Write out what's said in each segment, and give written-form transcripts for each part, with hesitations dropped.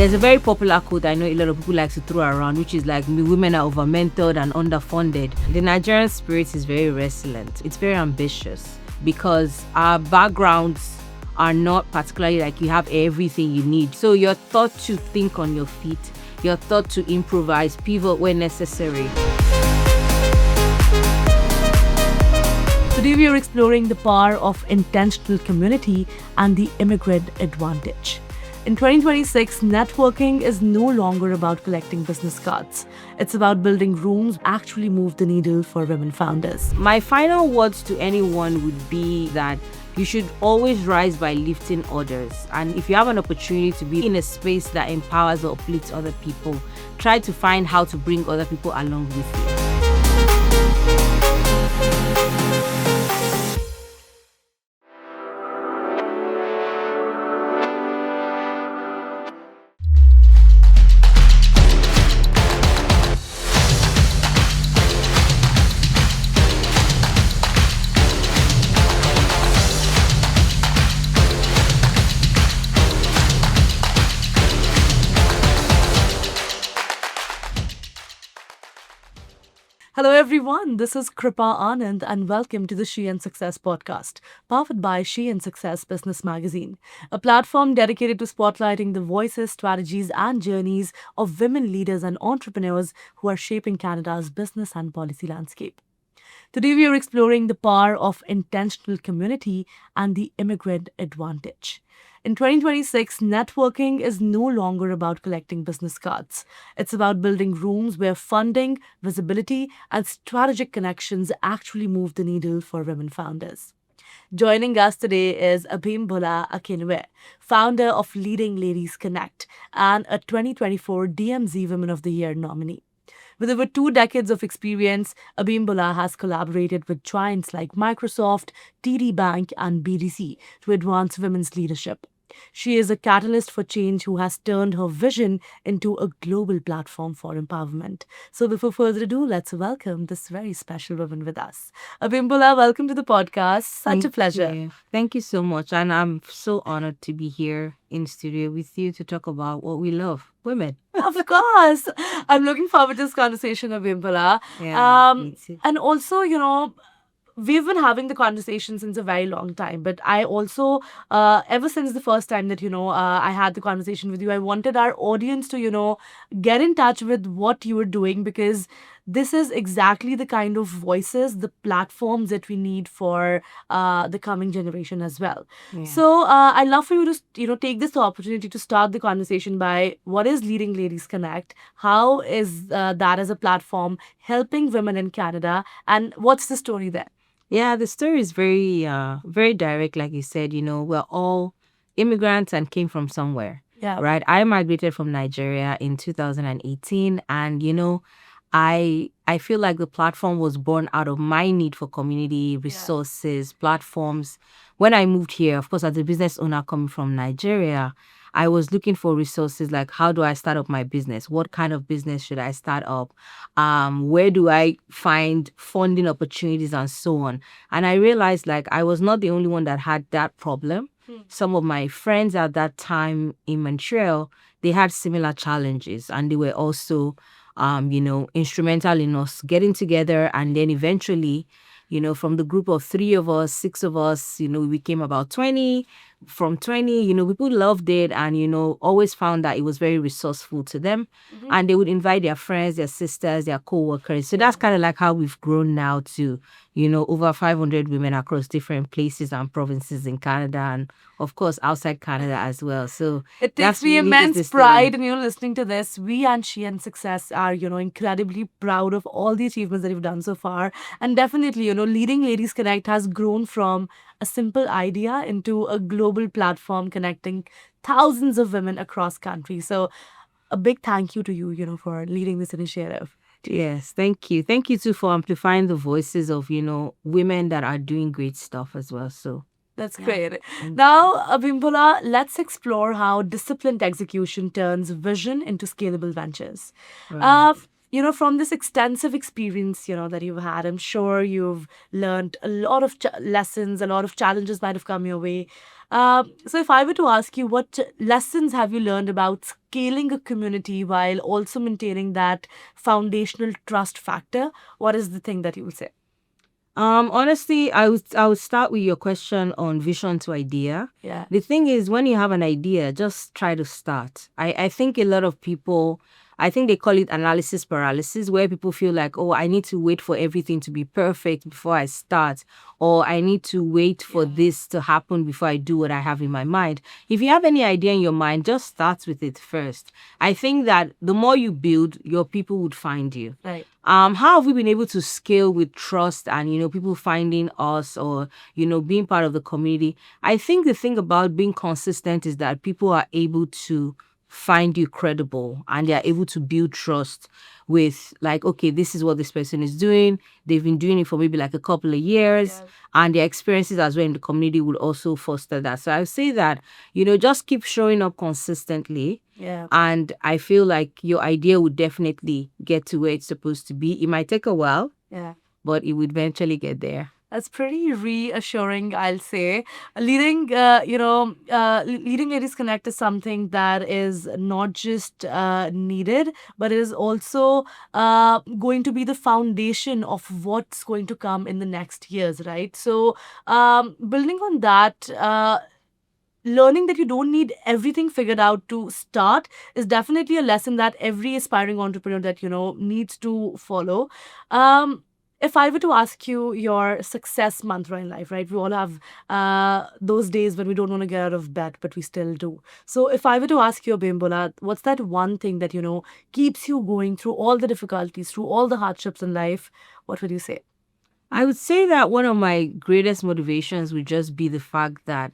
There's a very popular quote I know a lot of people like to throw around, which is like, women are over-mentored and underfunded. The Nigerian spirit is very resilient. It's very ambitious because our backgrounds are not particularly like you have everything you need. So you're taught to think on your feet. You're taught to improvise, pivot when necessary. Today we are exploring the power of intentional community and the immigrant advantage. In 2026, networking is no longer about collecting business cards. It's about building rooms that actually move the needle for women founders. My final words to anyone would be that you should always rise by lifting others. And if you have an opportunity to be in a space that empowers or uplifts other people, try to find how to bring other people along with you. Hello everyone, this is Kripa Anand and welcome to the She and Success podcast, powered by She and Success Business Magazine, a platform dedicated to spotlighting the voices, strategies and journeys of women leaders and entrepreneurs who are shaping Canada's business and policy landscape. Today we are exploring the power of intentional community and the immigrant advantage. In 2026, networking is no longer about collecting business cards. It's about building rooms where funding, visibility, and strategic connections actually move the needle for women founders. Joining us today is Abimbola Akinnuoye, founder of Leading Ladies Connect and a 2024 DMZ Woman of the Year nominee. With over 2 decades of experience, Abimbola has collaborated with giants like Microsoft, TD Bank, and BDC to advance women's leadership. She is a catalyst for change who has turned her vision into a global platform for empowerment. So before further ado, let's welcome this very special woman with us. Abimbola, welcome to the podcast. Such a pleasure. Thank you so much. And I'm so honored to be here in studio with you to talk about what we love, women. Of course. I'm looking forward to this conversation, Abimbola. Me too. And also, we've been having the conversation since a very long time, but I also, ever since the first time that, I had the conversation with you, I wanted our audience to, get in touch with what you were doing, because this is exactly the kind of voices, the platforms that we need for the coming generation as well. Yeah. So I'd love for you to, take this opportunity to start the conversation by what is Leading Ladies Connect? How is that as a platform helping women in Canada? And what's the story there? Yeah, the story is very, very direct. Like you said, we're all immigrants and came from somewhere. Yeah. Right. I migrated from Nigeria in 2018, and I feel like the platform was born out of my need for community resources, platforms. When I moved here, of course, as a business owner coming from Nigeria, I was looking for resources like, how do I start up my business? What kind of business should I start up? Where do I find funding opportunities and so on? And I realized like I was not the only one that had that problem. Some of my friends at that time in Montreal, they had similar challenges, and they were also, instrumental in us getting together. And then eventually, from the group of 3 of us, 6 of us, we became about 20. From 20, people loved it and, always found that it was very resourceful to them. Mm-hmm. And they would invite their friends, their sisters, their co-workers. So that's kind of like how we've grown now to, over 500 women across different places and provinces in Canada and, of course, outside Canada as well. So it takes me immense pride in, listening to this. We and She and Success are, incredibly proud of all the achievements that you've done so far. And definitely, Leading Ladies Connect has grown from a simple idea into a global platform connecting thousands of women across countries. So a big thank you to you, for leading this initiative. Yes, thank you. Thank you too for amplifying the voices of, women that are doing great stuff as well. So that's great. Now, Abimbola, let's explore how disciplined execution turns vision into scalable ventures. Right. From this extensive experience, that you've had, I'm sure you've learned a lot of lessons, a lot of challenges might have come your way. So, if I were to ask you, what lessons have you learned about scaling a community while also maintaining that foundational trust factor? What is the thing that you will say? Honestly, I would start with your question on vision to idea. Yeah. The thing is, when you have an idea, just try to start. I think a lot of people, I think they call it analysis paralysis, where people feel like, oh, I need to wait for everything to be perfect before I start, or I need to wait for this to happen before I do what I have in my mind. If you have any idea in your mind, just start with it first. I think that the more you build, your people would find you. Right. How have we been able to scale with trust and people finding us, or being part of the community? I think the thing about being consistent is that people are able to find you credible, and they are able to build trust with, like, okay, this is what this person is doing. They've been doing it for maybe like a couple of years, and their experiences as well in the community would also foster that. So I would say that just keep showing up consistently. Yeah. And I feel like your idea would definitely get to where it's supposed to be. It might take a while, Yeah. but it would eventually get there. That's pretty reassuring, I'll say. Leading Ladies Connect is something that is not just needed, but is also going to be the foundation of what's going to come in the next years, right? So, building on that, learning that you don't need everything figured out to start is definitely a lesson that every aspiring entrepreneur that needs to follow. If I were to ask you your success mantra in life, right? We all have those days when we don't want to get out of bed, but we still do. So if I were to ask you, Abimbola, what's that one thing that keeps you going through all the difficulties, through all the hardships in life? What would you say? I would say that one of my greatest motivations would just be the fact that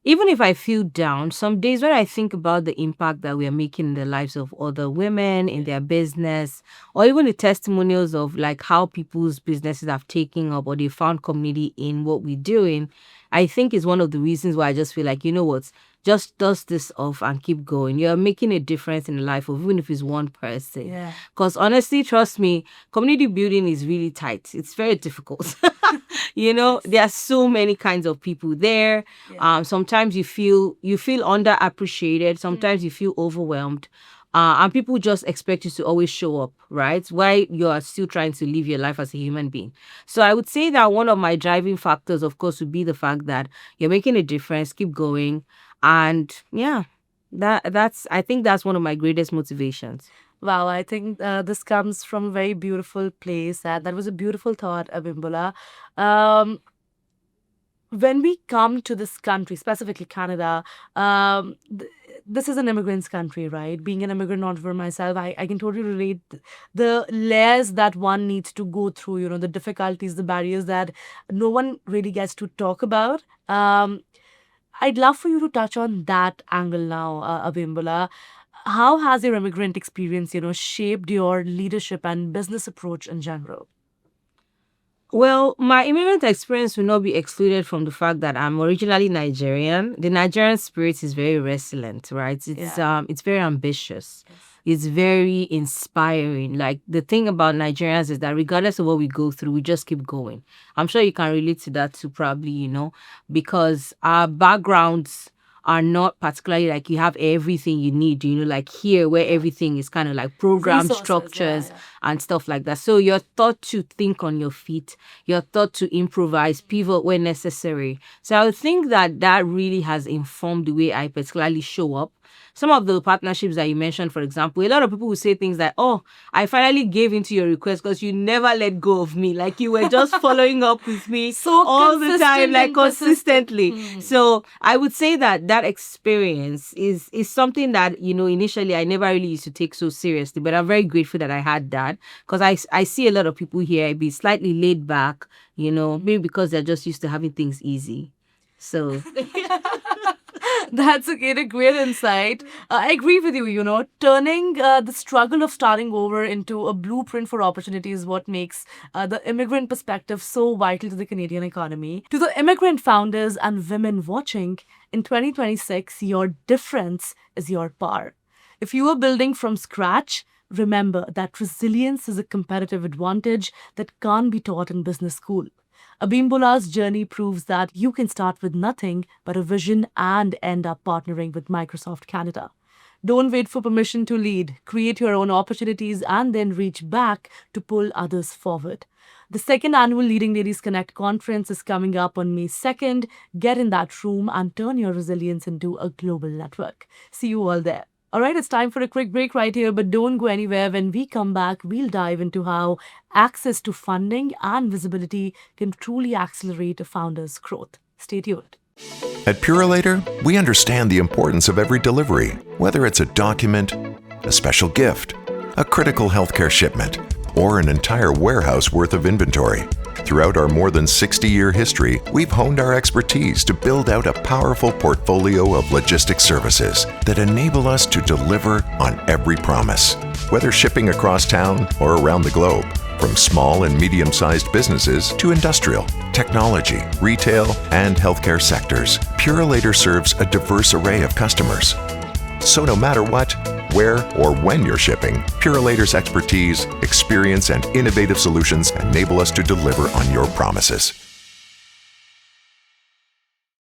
even if I feel down, some days when I think about the impact that we are making in the lives of other women, in their business, or even the testimonials of like how people's businesses have taken up or they found community in what we're doing, I think is one of the reasons why I just feel like, what, just dust this off and keep going. You're making a difference in the life of, even if it's one person. Yeah. Because honestly, trust me, community building is really tight. It's very difficult. There are so many kinds of people there. Sometimes you feel underappreciated. Sometimes you feel overwhelmed. And people just expect you to always show up, right? While you are still trying to live your life as a human being. So I would say that one of my driving factors, of course, would be the fact that you're making a difference, keep going. And yeah, I think that's one of my greatest motivations. Wow, I think this comes from a very beautiful place. That was a beautiful thought, Abimbola. Um, when we come to this country, specifically Canada, this is an immigrant's country, right? Being an immigrant entrepreneur myself, I can totally relate the layers that one needs to go through, the difficulties, the barriers that no one really gets to talk about. I'd love for you to touch on that angle now, Abimbola. How has your immigrant experience, shaped your leadership and business approach in general? Well, my immigrant experience will not be excluded from the fact that I'm originally Nigerian. The Nigerian spirit is very resilient, right? It's very ambitious. It's very inspiring. Like, the thing about Nigerians is that regardless of what we go through, we just keep going. I'm sure you can relate to that too, probably, because our backgrounds are not particularly like you have everything you need, like here where everything is kind of like program Resources, structures and stuff like that. So you're taught to think on your feet. You're taught to improvise, pivot where necessary. So I would think that really has informed the way I particularly show up. Some of the partnerships that you mentioned, for example, a lot of people will say things like, oh, I finally gave into your request because you never let go of me. Like, you were just following up with me So all the time, consistent like and persistent. consistently. So I would say that experience is something that, initially I never really used to take so seriously, but I'm very grateful that I had that, because I see a lot of people here be slightly laid back, maybe because they're just used to having things easy. So That's a great insight. I agree with you. Turning the struggle of starting over into a blueprint for opportunity is what makes the immigrant perspective so vital to the Canadian economy. To the immigrant founders and women watching, in 2026, your difference is your power. If you are building from scratch, remember that resilience is a competitive advantage that can't be taught in business school. Abimbola's journey proves that you can start with nothing but a vision and end up partnering with Microsoft Canada. Don't wait for permission to lead. Create your own opportunities and then reach back to pull others forward. The second annual Leading Ladies Connect conference is coming up on May 2nd. Get in that room and turn your resilience into a global network. See you all there. All right, it's time for a quick break right here, but don't go anywhere. When we come back, we'll dive into how access to funding and visibility can truly accelerate a founder's growth. Stay tuned. At Purolator, we understand the importance of every delivery, whether it's a document, a special gift, a critical healthcare shipment, or an entire warehouse worth of inventory. Throughout our more than 60-year history, we've honed our expertise to build out a powerful portfolio of logistics services that enable us to deliver on every promise. Whether shipping across town or around the globe, from small and medium-sized businesses to industrial, technology, retail, and healthcare sectors, Purolator serves a diverse array of customers. So no matter what, where, or when you're shipping, Purolator's expertise, experience, and innovative solutions enable us to deliver on your promises.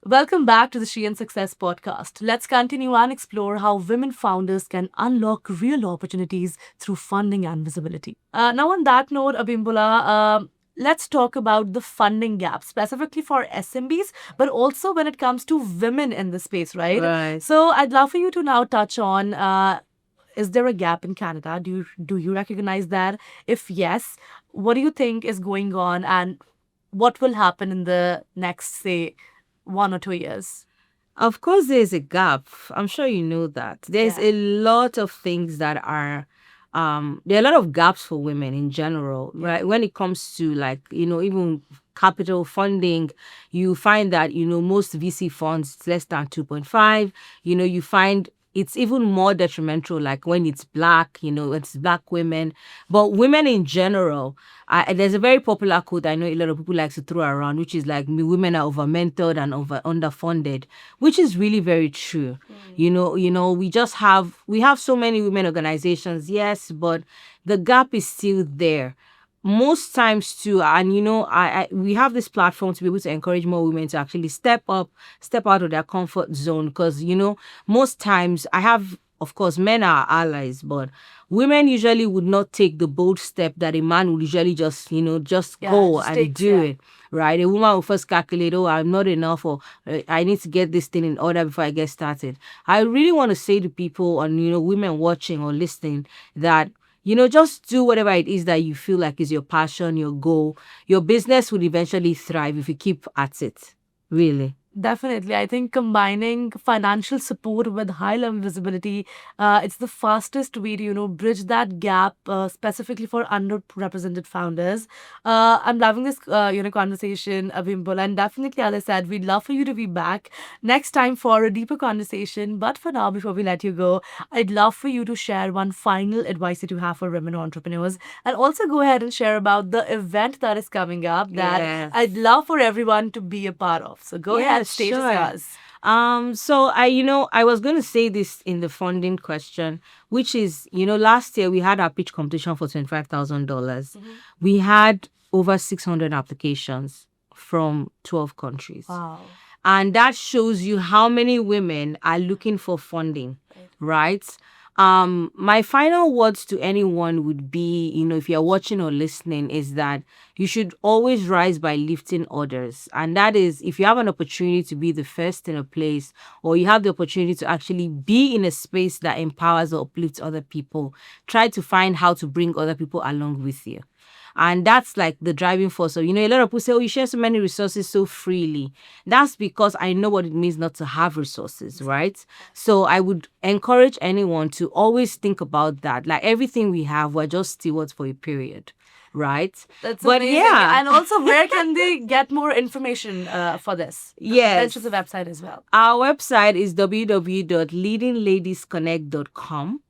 Welcome back to the She and Success podcast. Let's continue and explore how women founders can unlock real opportunities through funding and visibility. Now, on that note, Abimbola, let's talk about the funding gap, specifically for SMBs, but also when it comes to women in the space, right? Right. So I'd love for you to now touch on, is there a gap in Canada? Do you recognize that? If yes, what do you think is going on and what will happen in the next, say, 1 or 2 years? Of course, there's a gap. I'm sure you know that. There's Yeah. a lot of things that are, there are a lot of gaps for women in general, right? When it comes to even capital funding, you find that, most VC funds, it's less than 2.5. You find it's even more detrimental, like when it's black, it's black women. But women in general, there's a very popular quote I know a lot of people like to throw around, which is like, women are over-mentored and underfunded, which is really very true. We have so many women organizations, yes, but the gap is still there. Most times too, and we have this platform to be able to encourage more women to actually step out of their comfort zone, because most times of course, men are allies, but women usually would not take the bold step that a man would usually just go just and takes, do yeah. it, right? A woman will first calculate, oh, I'm not enough, or I need to get this thing in order before I get started. I really want to say to people and, women watching or listening that, just do whatever it is that you feel like is your passion, your goal. Your business will eventually thrive if you keep at it, really. Definitely. I think combining financial support with high-level visibility, it's the fastest way to, bridge that gap, specifically for underrepresented founders. I'm loving this, conversation, Abimbola, and definitely, as I said, we'd love for you to be back next time for a deeper conversation. But for now, before we let you go, I'd love for you to share one final advice that you have for women entrepreneurs, and also go ahead and share about the event that is coming up that Yes. I'd love for everyone to be a part of. So go ahead. Stage is yours. So I was going to say this in the funding question, which is, last year we had our pitch competition for $25,000. We had over 600 applications from 12 countries. Wow. And that shows you how many women are looking for funding, right? My final words to anyone would be, if you're watching or listening, is that you should always rise by lifting others. And that is, if you have an opportunity to be the first in a place, or you have the opportunity to actually be in a space that empowers or uplifts other people, try to find how to bring other people along with you. And that's like the driving force. So, a lot of people say, oh, you share so many resources so freely. That's because I know what it means not to have resources, right? So I would encourage anyone to always think about that. Like everything we have, we're just stewards for a period, right? That's but amazing. yeah. And also, where can they get more information for this? Yes. Mention the website as well. Our website is www.leadingladiesconnect.com.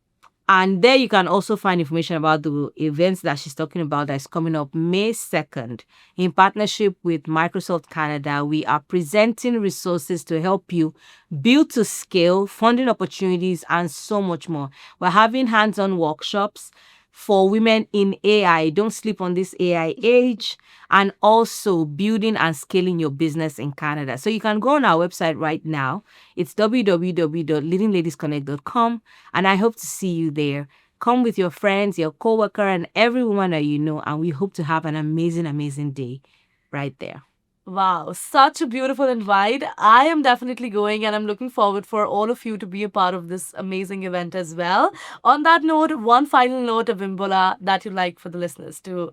And there you can also find information about the events that she's talking about that's coming up May 2nd. In partnership with Microsoft Canada, we are presenting resources to help you build to scale, funding opportunities, and so much more. We're having hands-on workshops, for women in AI. Don't sleep on this AI age. And also building and scaling your business in Canada. So you can go on our website right now. It's www.leadingladiesconnect.com. And I hope to see you there. Come with your friends, your coworker, and every woman that you know. And we hope to have an amazing, amazing day right there. Wow, such a beautiful invite. I am definitely going and I'm looking forward for all of you to be a part of this amazing event as well. On that note, one final note of Abimbola that you'd like for the listeners to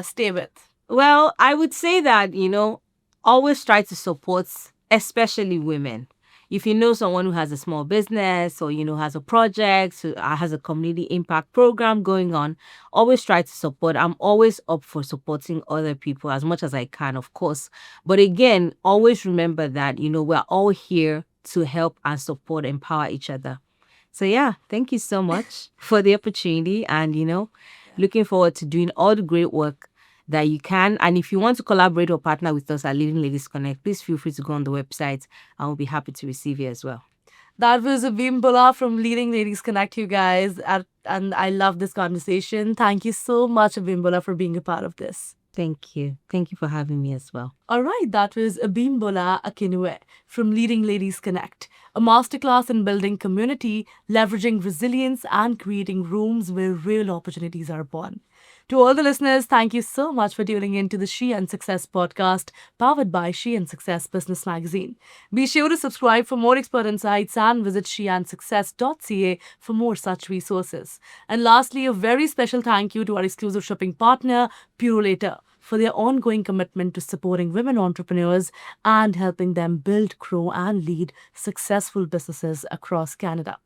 stay with. Well, I would say that, always try to support, especially women. If you know someone who has a small business or, has a project, has a community impact program going on, always try to support. I'm always up for supporting other people as much as I can, of course. But again, always remember that, we're all here to help and support, empower each other. So yeah, thank you so much for the opportunity and, looking forward to doing all the great work that you can. And if you want to collaborate or partner with us at Leading Ladies Connect, please feel free to go on the website and we'll be happy to receive you as well. That was Abimbola from Leading Ladies Connect, you guys. And I love this conversation. Thank you so much, Abimbola, for being a part of this. Thank you. Thank you for having me as well. All right, that was Abimbola Akinnuoye from Leading Ladies Connect, a masterclass in building community, leveraging resilience, and creating rooms where real opportunities are born. To all the listeners, thank you so much for tuning in to the She and Success podcast, powered by She and Success Business Magazine. Be sure to subscribe for more expert insights and visit sheandsuccess.ca for more such resources. And lastly, a very special thank you to our exclusive shipping partner, Purolator, for their ongoing commitment to supporting women entrepreneurs and helping them build, grow, and lead successful businesses across Canada.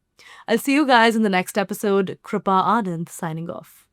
I'll see you guys in the next episode. Kripa Anand signing off.